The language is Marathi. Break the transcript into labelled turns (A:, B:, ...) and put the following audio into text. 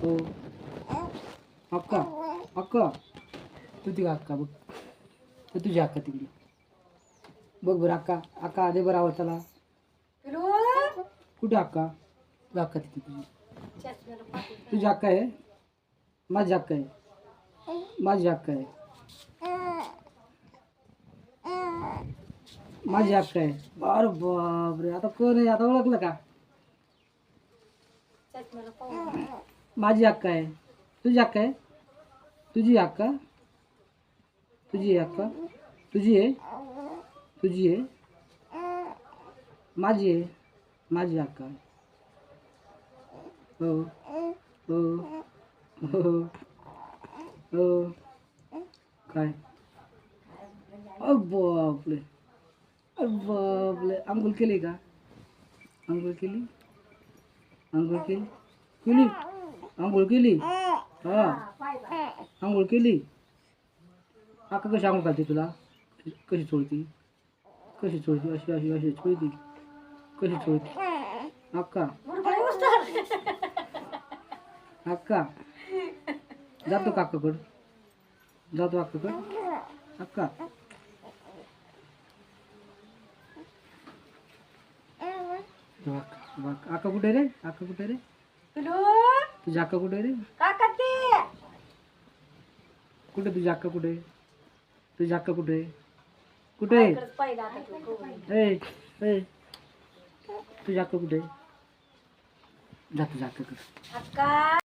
A: हो अक्का अक्का तू ती अक्का बघ तर तुझी अक्का तिकडे बघ बरं अक्का अक्का दे बरं आवाज त्याला कुठे अक्का अक्का तिथे तुझी अक्का आहे माझी अक्का आहे माझी अक्का आहे माझी अक्का आहे अरे बापरे आता कोण आहे आता ओळखलं का माझी अक्का आहे तुझी अक्का आहे तुझी अक्का तुझी अक्का तुझी आहे तुझी आहे माझी आहे माझी अक्का हो हो हो हो काय बापले बापले आंघोळ केली का आंघोळ केली आंघोळ केली केली आंघोळ केली हा आंघोळ केली अक्का कशी आंघोळ घालते तुला कशी चोळती अशी अशी अशी चोळती कशी चोळती अक्का अक्का जातो का अक्काकडं जातो अक्काकडं अक्का अक्का कुठे रे अक्का कुठे रे तुझी अक्का कुठे रे कुठे तुझी अक्का कुठे तुझी अक्का कुठे कुठे तुझी अक्का कुठे जा तुझ्या अक्काकडे